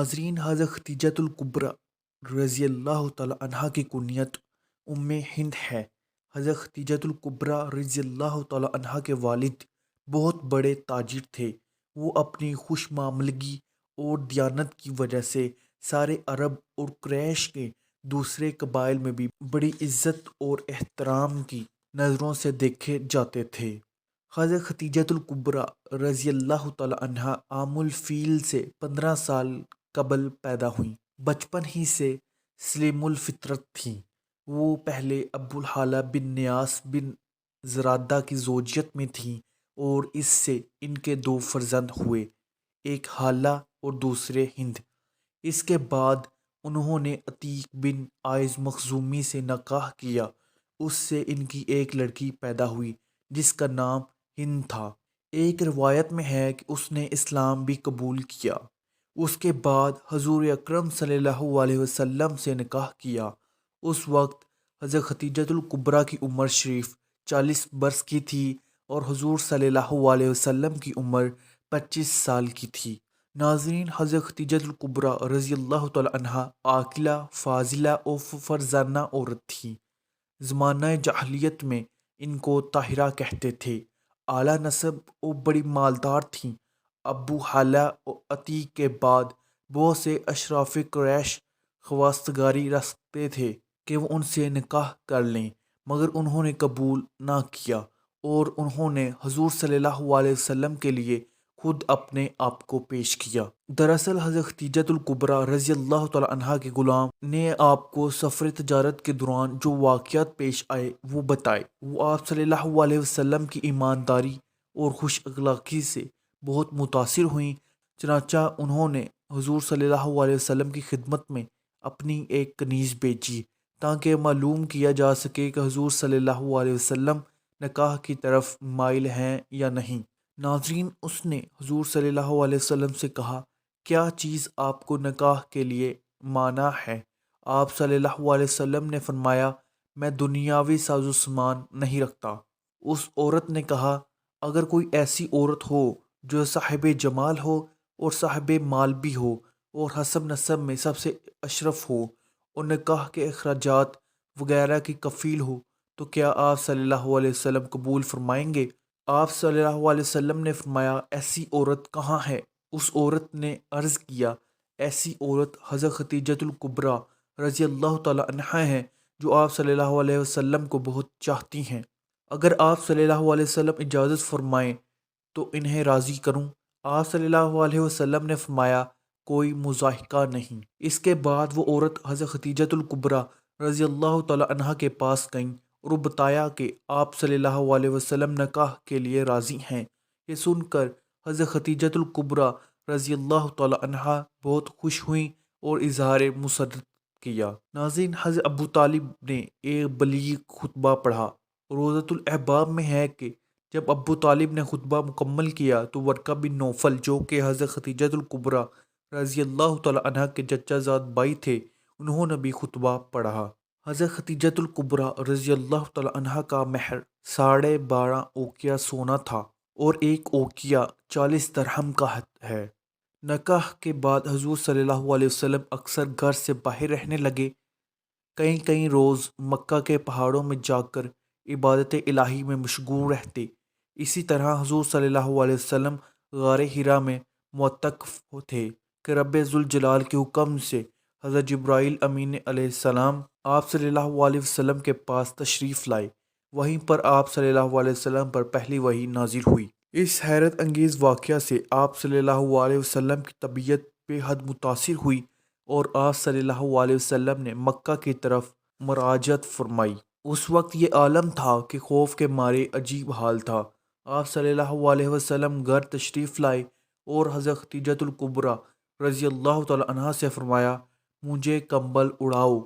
ناظرین، حضرت ختیجۃ الکبریٰ رضی اللہ تعالی عنہا کی کنیت ام ہند ہے۔ حضرت ختیجۃ الکبریٰ رضی اللہ تعالی عنہا کے والد بہت بڑے تاجر تھے۔ وہ اپنی خوش معاملگی اور دیانت کی وجہ سے سارے عرب اور قریش کے دوسرے قبائل میں بھی بڑی عزت اور احترام کی نظروں سے دیکھے جاتے تھے۔ حضرت ختیجۃ الکبریٰ رضی اللہ تعالی عنہا عام الفیل سے 15 سال قبل پیدا ہوئیں۔ بچپن ہی سے سلیم الفطرت تھیں۔ وہ پہلے ابو الہالہ بن نیاس بن زرادہ کی زوجیت میں تھیں اور اس سے ان کے 2 فرزند ہوئے، ایک ہالہ اور دوسرے ہند۔ اس کے بعد انہوں نے عتیق بن عائض مخزومی سے نکاح کیا۔ اس سے ان کی ایک لڑکی پیدا ہوئی جس کا نام ہند تھا۔ ایک روایت میں ہے کہ اس نے اسلام بھی قبول کیا۔ اس کے بعد حضور اکرم صلی اللہ علیہ وسلم سے نکاح کیا۔ اس وقت حضرت ختیجۃ الکبریٰ کی عمر شریف 40 برس کی تھی اور حضور صلی اللہ علیہ وسلم کی عمر 25 سال کی تھی۔ ناظرین، حضرت ختیجۃ الکبریٰ رضی اللہ تعالی عنہا عاقلہ، فاضلہ اور فرزانہ عورت تھی۔ زمانہ جاہلیت میں ان کو طاہرہ کہتے تھے۔ اعلیٰ نسب اور بڑی مالدار تھیں۔ ابو ہالہ اور عتیق کے بعد بہت سے اشراف قریش خواستگاری رکھتے تھے کہ وہ ان سے نکاح کر لیں، مگر انہوں نے قبول نہ کیا اور انہوں نے حضور صلی اللہ علیہ وسلم کے لیے خود اپنے آپ کو پیش کیا۔ دراصل حضرت ختیجۃ الکبریٰ رضی اللہ تعالی عنہا کے غلام نے آپ کو سفر تجارت کے دوران جو واقعات پیش آئے وہ بتائے۔ وہ آپ صلی اللہ علیہ وسلم کی ایمانداری اور خوش اخلاقی سے بہت متاثر ہوئیں، چنانچہ انہوں نے حضور صلی اللہ علیہ وسلم کی خدمت میں اپنی ایک کنیز بھیجی تاکہ معلوم کیا جا سکے کہ حضور صلی اللہ علیہ وسلم نکاح کی طرف مائل ہیں یا نہیں۔ ناظرین، اس نے حضور صلی اللہ علیہ وسلم سے کہا، کیا چیز آپ کو نکاح کے لیے مانا ہے؟ آپ صلی اللہ علیہ وسلم نے فرمایا، میں دنیاوی ساز و سامان نہیں رکھتا۔ اس عورت نے کہا، اگر کوئی ایسی عورت ہو جو صاحب جمال ہو اور صاحب مال بھی ہو اور حسب نسب میں سب سے اشرف ہو اور نکاح کے اخراجات وغیرہ کی کفیل ہو تو کیا آپ صلی اللہ علیہ وسلم قبول فرمائیں گے؟ آپ صلی اللہ علیہ وسلم نے فرمایا، ایسی عورت کہاں ہے؟ اس عورت نے عرض کیا، ایسی عورت حضرت ختیجۃ الکبریٰ رضی اللہ تعالی عنہا ہیں جو آپ صلی اللہ علیہ وسلم کو بہت چاہتی ہیں۔ اگر آپ صلی اللہ علیہ وسلم اجازت فرمائیں تو انہیں راضی کروں۔ آپ صلی اللہ علیہ وسلم نے فرمایا، کوئی مضاحکہ نہیں۔ اس کے بعد وہ عورت حضرت ختیجۃ الکبریٰ رضی اللہ تعالی عنہا کے پاس گئیں اور بتایا کہ آپ صلی اللہ علیہ وسلم نکاح کے لیے راضی ہیں۔ یہ سن کر حضرت ختیجۃ الکبریٰ رضی اللہ تعالی عنہا بہت خوش ہوئیں اور اظہار مسرت کیا۔ ناظرین، حضرت ابو طالب نے ایک بلیغ خطبہ پڑھا۔ روضۃ الاحباب میں ہے کہ جب ابو طالب نے خطبہ مکمل کیا تو ورقہ بن نوفل جو کہ حضرت ختیجۃ الکبریٰ رضی اللہ تعالی عنہا کے چچا زاد بھائی تھے، انہوں نے بھی خطبہ پڑھا۔ حضرت ختیجۃ الکبریٰ رضی اللہ تعالی عنہا کا مہر 12.5 اوقیہ سونا تھا اور ایک اوقیہ 40 درہم کا ہے۔ نکاح کے بعد حضور صلی اللہ علیہ وسلم اکثر گھر سے باہر رہنے لگے۔ کئی روز مکہ کے پہاڑوں میں جا کر عبادت الہی میں مشغول رہتے۔ اسی طرح حضور صلی اللہ علیہ وسلم غار حرا میں معتکف تھے کہ رب ذوالجلال کے حکم سے حضرت جبرائیل امین علیہ السلام آپ صلی اللہ علیہ وسلم کے پاس تشریف لائے۔ وہیں پر آپ صلی اللہ علیہ وسلم پر پہلی وحی نازل ہوئی۔ اس حیرت انگیز واقعہ سے آپ صلی اللہ علیہ وسلم کی طبیعت بے حد متاثر ہوئی اور آپ صلی اللہ علیہ وسلم نے مکہ کی طرف مراجعت فرمائی۔ اس وقت یہ عالم تھا کہ خوف کے مارے عجیب حال تھا۔ آپ صلی اللہ علیہ وسلم گھر تشریف لائے اور حضرت ختیجۃ الکبریٰ رضی اللہ تعالی عنہا سے فرمایا، مجھے کمبل اڑاؤ،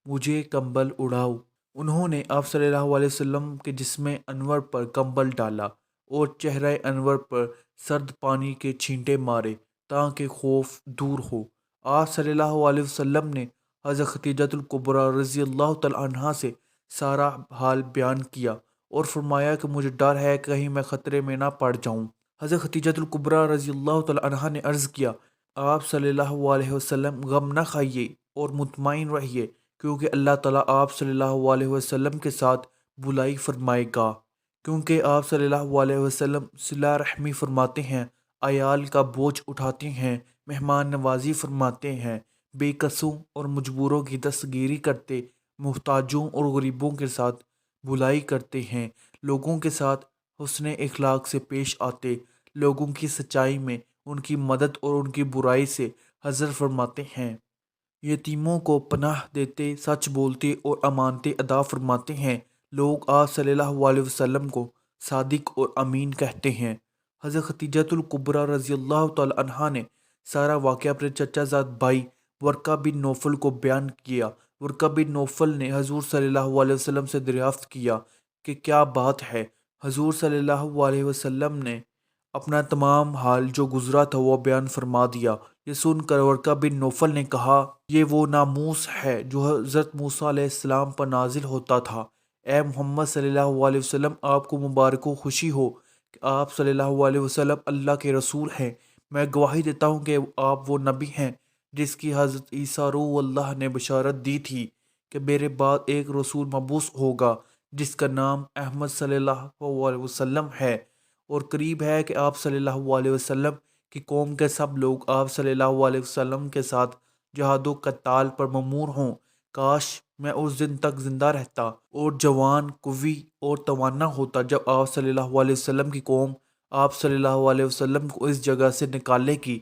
مجھے کمبل اڑاؤ۔ انہوں نے آپ صلی اللہ علیہ وسلم کے جسم انور پر کمبل ڈالا اور چہرہ انور پر سرد پانی کے چھینٹے مارے تاکہ خوف دور ہو۔ آپ صلی اللہ علیہ وسلم نے حضرت ختیجۃ الکبریٰ رضی اللہ تعالی عنہا سے سارا حال بیان کیا اور فرمایا کہ مجھے ڈر ہے کہ کہیں میں خطرے میں نہ پڑ جاؤں۔ حضرت ختیجۃ الکبریٰ رضی اللہ تعالی عنہا نے عرض کیا، آپ صلی اللہ علیہ وسلم غم نہ کھائیے اور مطمئن رہیے، کیونکہ اللہ تعالیٰ آپ صلی اللہ علیہ وسلم کے ساتھ بلائی فرمائے گا، کیونکہ آپ صلی اللہ علیہ وسلم صلہ رحمی فرماتے ہیں، عیال کا بوجھ اٹھاتے ہیں، مہمان نوازی فرماتے ہیں، بے کسوں اور مجبوروں کی دستگیری کرتے، محتاجوں اور غریبوں کے ساتھ بلائی کرتے ہیں، لوگوں کے ساتھ حسن اخلاق سے پیش آتے، لوگوں کی سچائی میں ان کی مدد اور ان کی برائی سے حذر فرماتے ہیں، یتیموں کو پناہ دیتے، سچ بولتے اور امانتیں ادا فرماتے ہیں۔ لوگ آپ صلی اللہ علیہ وسلم کو صادق اور امین کہتے ہیں۔ حضرت خدیجۃ الکبریٰ رضی اللہ تعالی عنہا نے سارا واقعہ اپنے چچا زاد بھائی ورقہ بن نوفل کو بیان کیا۔ ورقہ بن نوفل نے حضور صلی اللہ علیہ وسلم سے دریافت کیا کہ کیا بات ہے؟ حضور صلی اللہ علیہ وسلم نے اپنا تمام حال جو گزرا تھا وہ بیان فرما دیا۔ یہ سن کر ورقہ بن نوفل نے کہا، یہ وہ ناموس ہے جو حضرت موسیٰ علیہ السلام پر نازل ہوتا تھا۔ اے محمد صلی اللہ علیہ وسلم، آپ کو مبارک و خوشی ہو کہ آپ صلی اللہ علیہ وسلم اللہ کے رسول ہیں۔ میں گواہی دیتا ہوں کہ آپ وہ نبی ہیں جس کی حضرت عیسیٰ روح اللہ نے بشارت دی تھی کہ میرے بعد ایک رسول مبعوث ہوگا جس کا نام احمد صلی اللہ علیہ وسلم ہے، اور قریب ہے کہ آپ صلی اللہ علیہ وسلم کی قوم کے سب لوگ آپ صلی اللہ علیہ وسلم کے ساتھ جہاد و قتال پر مأمور ہوں۔ کاش میں اس دن تک زندہ رہتا اور جوان، قوی اور توانا ہوتا جب آپ صلی اللہ علیہ وسلم کی قوم آپ صلی اللہ علیہ وسلم کو اس جگہ سے نکالے گی۔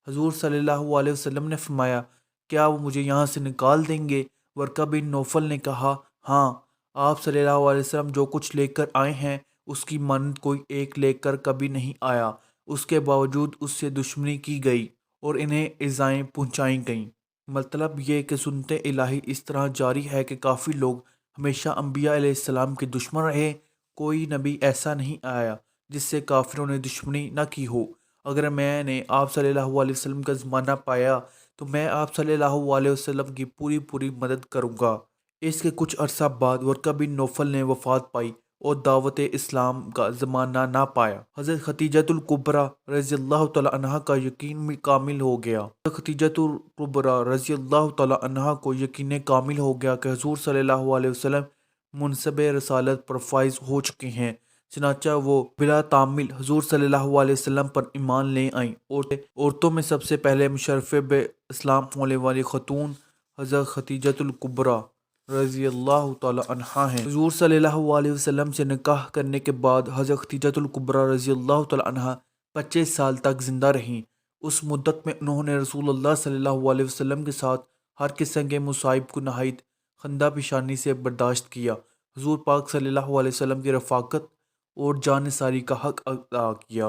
حضور صلی اللہ علیہ وسلم نے فرمایا، کیا وہ مجھے یہاں سے نکال دیں گے؟ ورقہ بن نوفل نے کہا، ہاں، آپ صلی اللہ علیہ وسلم جو کچھ لے کر آئے ہیں اس کی مانند کوئی ایک لے کر کبھی نہیں آیا۔ اس کے باوجود اس سے دشمنی کی گئی اور انہیں ایذائیں پہنچائی گئیں۔ مطلب یہ کہ سنت الہی اس طرح جاری ہے کہ کافی لوگ ہمیشہ انبیاء علیہ السلام کے دشمن رہے، کوئی نبی ایسا نہیں آیا جس سے کافروں نے دشمنی نہ کی ہو۔ اگر میں نے آپ صلی اللہ علیہ وسلم کا زمانہ پایا تو میں آپ صلی اللہ علیہ وسلم کی پوری مدد کروں گا۔ اس کے کچھ عرصہ بعد ورقہ بن نوفل نے وفات پائی اور دعوت اسلام کا زمانہ نہ پایا۔ حضرت خدیجۃ الکبریٰ رضی اللہ تعالی عنہا کا یقین کامل ہو گیا۔ حضرت خدیجۃ الکبریٰ رضی اللہ تعالی عنہا کو یقین کامل ہو گیا کہ حضور صلی اللہ علیہ وسلم منصب رسالت پر فائز ہو چکے ہیں، چنانچہ وہ بلا تعمیل حضور صلی اللہ علیہ وسلم پر ایمان لے آئیں۔ عورتوں میں سب سے پہلے مشرف بے اسلام ہونے والی خاتون حضرت خدیجۃ الکبریٰ رضی اللہ تعالی عنہا ہیں۔ حضور صلی اللہ علیہ وسلم سے نکاح کرنے کے بعد حضرت خدیجۃ الکبریٰ رضی اللہ تعالی عنہا 25 سال تک زندہ رہیں۔ اس مدت میں انہوں نے رسول اللہ صلی اللہ علیہ وسلم کے ساتھ ہر قسم کے مصائب کو نہایت خندہ پیشانی سے برداشت کیا، حضور پاک صلی اللہ علیہ وسلم کی رفاقت اور جانثاری کا حق ادا کیا۔